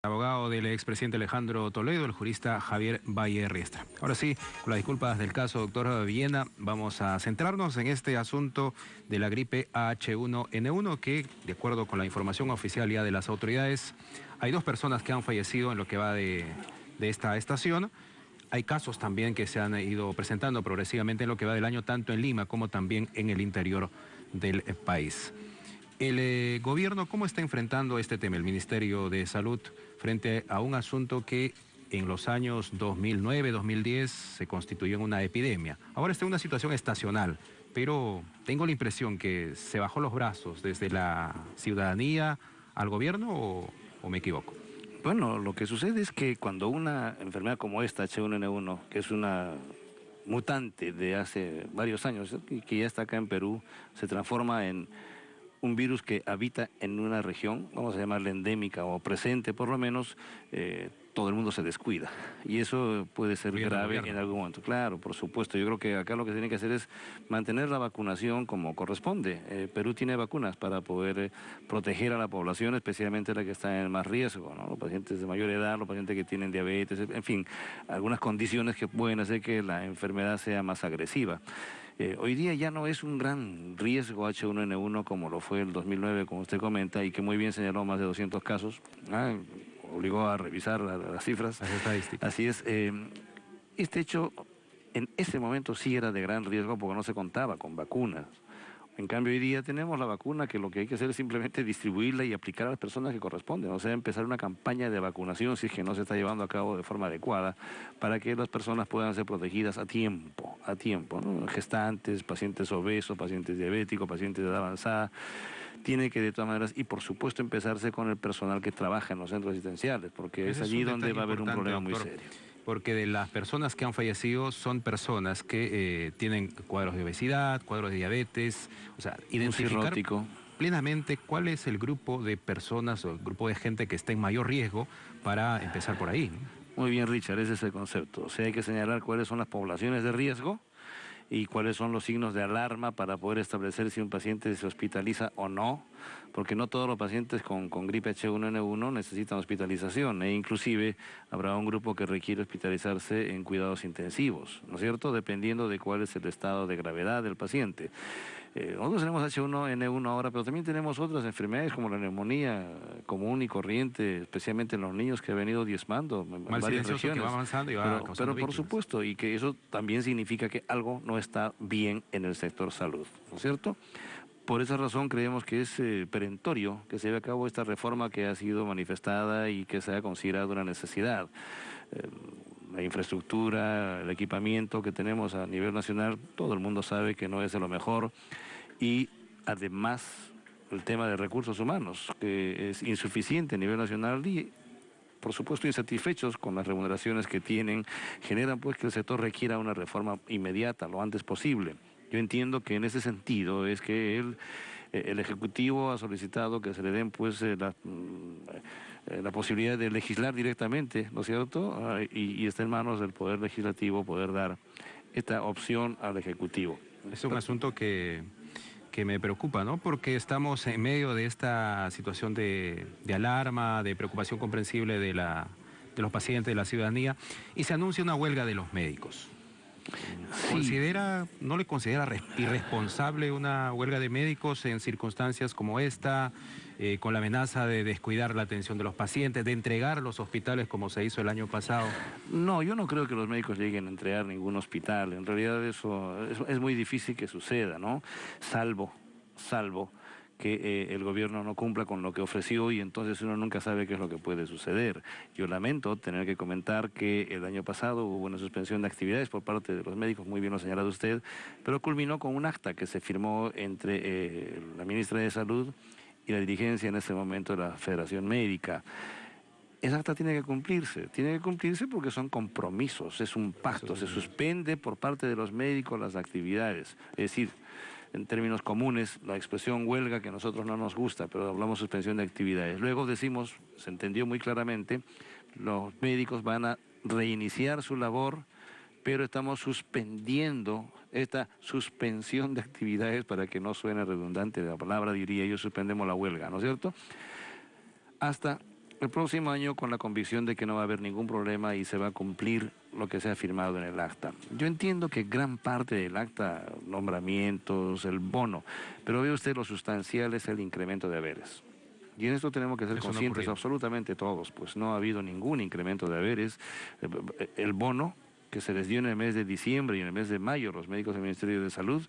Abogado del expresidente Alejandro Toledo, el jurista Javier Valle Riestra. Ahora sí, con las disculpas del caso, doctor Villena, vamos a centrarnos en este asunto de la gripe H1N1, que, de acuerdo con la información oficial ya de las autoridades, hay 2 personas que han fallecido en lo que va de esta estación. Hay casos también que se han ido presentando progresivamente en lo que va del año, tanto en Lima como también en el interior del país. El gobierno, ¿cómo está enfrentando este tema, el Ministerio de Salud, frente a un asunto que en los años 2009, 2010 se constituyó en una epidemia? Ahora está en una situación estacional, pero tengo la impresión que se bajó los brazos desde la ciudadanía al gobierno, ¿o me equivoco? Bueno, lo que sucede es que cuando una enfermedad como esta, H1N1, que es una mutante de hace varios años y que ya está acá en Perú, se transforma en un virus que habita en una región, vamos a llamarla endémica o presente por lo menos, todo el mundo se descuida. Y eso puede ser grave en algún momento. Claro, por supuesto. Yo creo que acá lo que se tiene que hacer es mantener la vacunación como corresponde. Perú tiene vacunas para poder proteger a la población, especialmente la que está en más riesgo, ¿no? Los pacientes de mayor edad, los pacientes que tienen diabetes, en fin, algunas condiciones que pueden hacer que la enfermedad sea más agresiva. Hoy día ya no es un gran riesgo H1N1 como lo fue el 2009, como usted comenta, y que muy bien señaló más de 200 casos. Obligó a revisar las cifras. Las estadísticas. Así es. Este hecho en ese momento sí era de gran riesgo porque no se contaba con vacunas. En cambio, hoy día tenemos la vacuna que lo que hay que hacer es simplemente distribuirla y aplicar a las personas que corresponden. O sea, empezar una campaña de vacunación, si es que no se está llevando a cabo de forma adecuada, para que las personas puedan ser protegidas a tiempo, ¿no? Gestantes, pacientes obesos, pacientes diabéticos, pacientes de edad avanzada. Tiene que de todas maneras, y por supuesto empezarse con el personal que trabaja en los centros asistenciales, porque es allí donde va a haber un problema muy serio. Porque de las personas que han fallecido son personas que tienen cuadros de obesidad, cuadros de diabetes, o sea, identificar plenamente cuál es el grupo de personas o el grupo de gente que está en mayor riesgo para empezar por ahí, ¿no? Muy bien, Richard, ese es el concepto. O sea, hay que señalar cuáles son las poblaciones de riesgo y cuáles son los signos de alarma para poder establecer si un paciente se hospitaliza o no, porque no todos los pacientes con gripe H1N1 necesitan hospitalización, e inclusive habrá un grupo que requiere hospitalizarse en cuidados intensivos, ¿no es cierto?, dependiendo de cuál es el estado de gravedad del paciente. Nosotros tenemos H1N1 ahora, pero también tenemos otras enfermedades como la neumonía común y corriente, especialmente en los niños, que ha venido diezmando en varias regiones. Que va avanzando y va pero por supuesto, y que eso también significa que algo no está bien en el sector salud, ¿no es cierto? Por esa razón creemos que es perentorio que se lleve a cabo esta reforma que ha sido manifestada y que se ha considerado una necesidad. La infraestructura, el equipamiento que tenemos a nivel nacional, todo el mundo sabe que no es de lo mejor, y además el tema de recursos humanos, que es insuficiente a nivel nacional y por supuesto insatisfechos con las remuneraciones que tienen, generan pues que el sector requiera una reforma inmediata, lo antes posible. Yo entiendo que en ese sentido es que el Ejecutivo ha solicitado que se le den pues la posibilidad de legislar directamente, ¿no es cierto? Y está en manos del Poder Legislativo poder dar esta opción al Ejecutivo. Es un asunto que me preocupa, ¿no? Porque estamos en medio de esta situación de alarma, de preocupación comprensible de los pacientes, de la ciudadanía, y se anuncia una huelga de los médicos. Sí. ¿No le considera irresponsable una huelga de médicos en circunstancias como esta, con la amenaza de descuidar la atención de los pacientes, de entregar los hospitales como se hizo el año pasado? No, yo no creo que los médicos lleguen a entregar ningún hospital. En realidad eso es muy difícil que suceda, ¿no? Salvo que el gobierno no cumpla con lo que ofreció, y entonces uno nunca sabe qué es lo que puede suceder. Yo lamento tener que comentar que el año pasado hubo una suspensión de actividades por parte de los médicos, muy bien lo ha señalado usted, pero culminó con un acta que se firmó entre la ministra de Salud y la dirigencia en ese momento de la Federación Médica. Esa acta tiene que cumplirse porque son compromisos, es un pacto, se suspende por parte de los médicos las actividades, es decir, en términos comunes, la expresión huelga, que a nosotros no nos gusta, pero hablamos suspensión de actividades. Luego decimos, se entendió muy claramente, los médicos van a reiniciar su labor, pero estamos suspendiendo esta suspensión de actividades, para que no suene redundante la palabra, diría yo, suspendemos la huelga, ¿no es cierto?, hasta el próximo año con la convicción de que no va a haber ningún problema y se va a cumplir lo que se ha firmado en el acta. Yo entiendo que gran parte del acta, nombramientos, el bono, pero ve usted lo sustancial es el incremento de haberes. Y en esto tenemos que ser conscientes absolutamente todos, pues no ha habido ningún incremento de haberes. El bono que se les dio en el mes de diciembre y en el mes de mayo a los médicos del Ministerio de Salud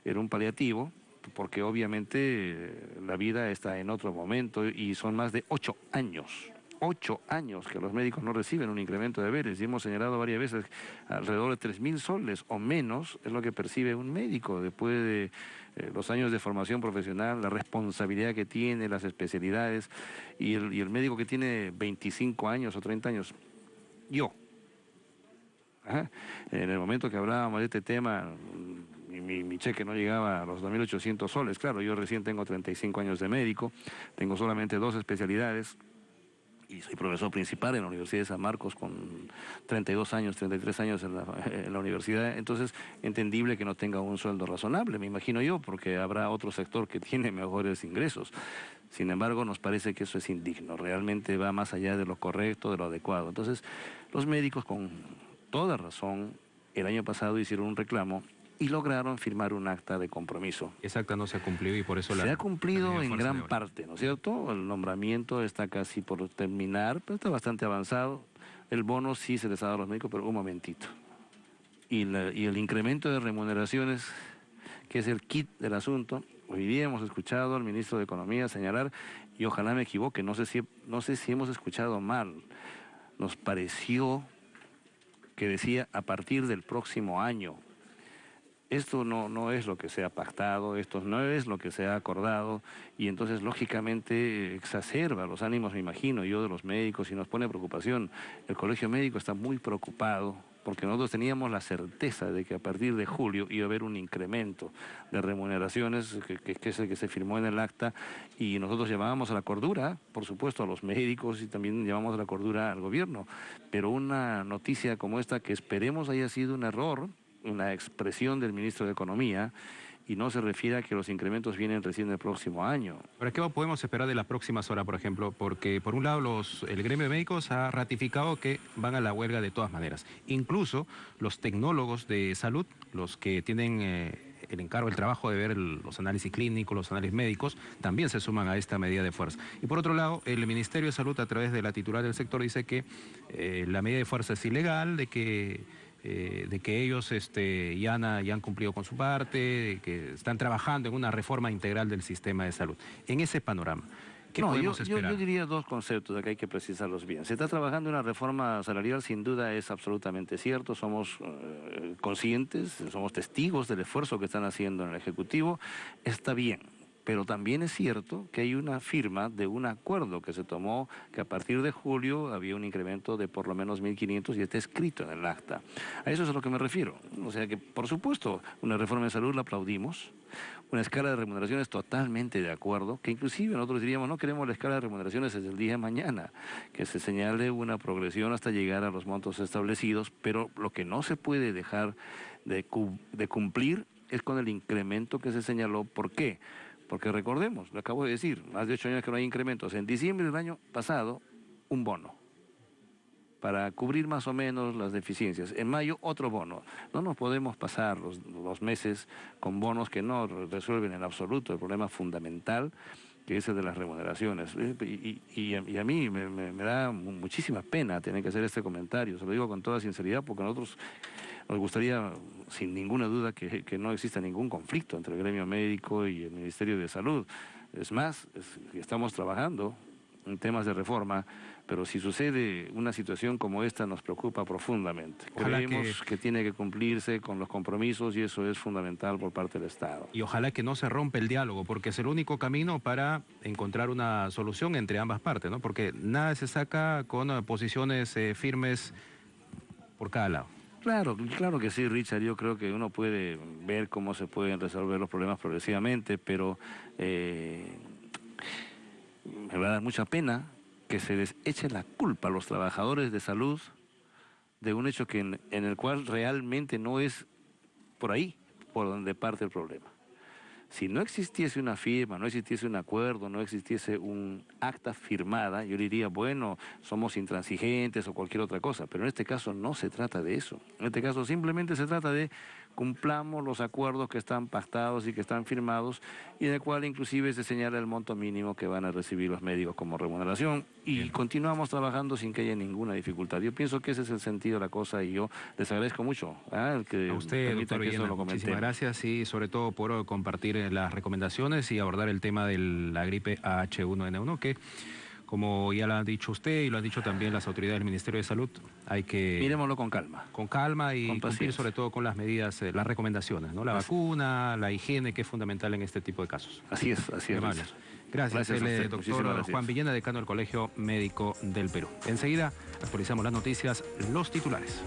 era un paliativo, porque obviamente la vida está en otro momento y son más de 8 años. 8 años que los médicos no reciben un incremento de haberes y hemos señalado varias veces alrededor de 3.000 soles o menos es lo que percibe un médico después de los años de formación profesional, la responsabilidad que tiene, las especialidades y el médico que tiene 25 años o 30 años. Yo, en el momento que hablábamos de este tema, mi cheque no llegaba a los 2.800 soles. Claro, yo recién tengo 35 años de médico, tengo solamente 2 especialidades y soy profesor principal en la Universidad de San Marcos con 32 años, 33 años en la universidad. Entonces, entendible que no tenga un sueldo razonable, me imagino yo, porque habrá otro sector que tiene mejores ingresos. Sin embargo, nos parece que eso es indigno, realmente va más allá de lo correcto, de lo adecuado. Entonces, los médicos con toda razón, el año pasado hicieron un reclamo y lograron firmar un acta de compromiso. Esa acta no se ha cumplido y por eso se ha cumplido en gran parte, ¿no es cierto? El nombramiento está casi por terminar, pero está bastante avanzado. El bono sí se les ha dado a los médicos, pero un momentito. Y el incremento de remuneraciones, que es el kit del asunto, hoy día hemos escuchado al ministro de Economía señalar, y ojalá me equivoque, no sé si hemos escuchado mal, nos pareció que decía a partir del próximo año. Esto no es lo que se ha pactado, esto no es lo que se ha acordado y entonces lógicamente exacerba los ánimos, me imagino, yo de los médicos y nos pone preocupación. El colegio médico está muy preocupado porque nosotros teníamos la certeza de que a partir de julio iba a haber un incremento de remuneraciones que es el que se firmó en el acta y nosotros llamábamos a la cordura, por supuesto, a los médicos y también llamamos a la cordura al gobierno. Pero una noticia como esta que esperemos haya sido un error, una expresión del ministro de Economía y no se refiere a que los incrementos vienen recién el próximo año. ¿Pero qué podemos esperar de las próximas horas, por ejemplo? Porque por un lado el gremio de médicos ha ratificado que van a la huelga de todas maneras. Incluso los tecnólogos de salud, los que tienen el encargo, el trabajo de ver los análisis clínicos, los análisis médicos, también se suman a esta medida de fuerza. Y por otro lado, el Ministerio de Salud, a través de la titular del sector, dice que la medida de fuerza es ilegal, de que ellos ya han cumplido con su parte, de que están trabajando en una reforma integral del sistema de salud. En ese panorama, ¿qué podemos esperar? Yo diría 2 conceptos que hay que precisarlos bien. Se está trabajando en una reforma salarial, sin duda es absolutamente cierto, somos conscientes, somos testigos del esfuerzo que están haciendo en el Ejecutivo, está bien. Pero también es cierto que hay una firma de un acuerdo que se tomó que a partir de julio había un incremento de por lo menos 1.500 y está escrito en el acta. A eso es a lo que me refiero. O sea que, por supuesto, una reforma de salud la aplaudimos, una escala de remuneraciones totalmente de acuerdo, que inclusive nosotros diríamos no queremos la escala de remuneraciones desde el día de mañana, que se señale una progresión hasta llegar a los montos establecidos, pero lo que no se puede dejar de cumplir es con el incremento que se señaló. ¿Por qué? Porque recordemos, lo acabo de decir, más de 8 años que no hay incrementos. En diciembre del año pasado, un bono para cubrir más o menos las deficiencias. En mayo, otro bono. No nos podemos pasar los meses con bonos que no resuelven en absoluto el problema fundamental, que es el de las remuneraciones. Y a mí me da muchísima pena tener que hacer este comentario, se lo digo con toda sinceridad, porque a nosotros nos gustaría, sin ninguna duda, que no exista ningún conflicto entre el gremio médico y el Ministerio de Salud. Es más, estamos trabajando en temas de reforma, pero si sucede una situación como esta nos preocupa profundamente. Creemos que tiene que cumplirse con los compromisos y eso es fundamental por parte del Estado. Y ojalá que no se rompa el diálogo, porque es el único camino para encontrar una solución entre ambas partes, ¿no? Porque nada se saca con posiciones firmes por cada lado. Claro que sí, Richard. Yo creo que uno puede ver cómo se pueden resolver los problemas progresivamente, pero me va a dar mucha pena que se les eche la culpa a los trabajadores de salud de un hecho en el cual realmente no es por ahí por donde parte el problema. Si no existiese una firma, no existiese un acuerdo, no existiese un acta firmada, yo diría, bueno, somos intransigentes o cualquier otra cosa, pero en este caso no se trata de eso. En este caso simplemente se trata de cumplamos los acuerdos que están pactados y que están firmados y en el cual inclusive se señala el monto mínimo que van a recibir los médicos como remuneración y continuamos trabajando sin que haya ninguna dificultad. Yo pienso que ese es el sentido de la cosa y yo les agradezco mucho el que a usted, permita doctor que eso Villena, lo comentemos. muchísimas gracias y sobre todo por compartir las recomendaciones y abordar el tema de la gripe H1N1 que, como ya lo han dicho usted y lo han dicho también las autoridades del Ministerio de Salud, hay que... Miremoslo con calma. Con calma y Con cumplir paciencia. sobre todo con las medidas, las recomendaciones, ¿no? La vacuna, la higiene, que es fundamental en este tipo de casos. Así es, así es. Gracias. Gracias, a usted. doctor Muchísimas gracias. Juan Villena, decano del Colegio Médico del Perú. Enseguida actualizamos las noticias, los titulares.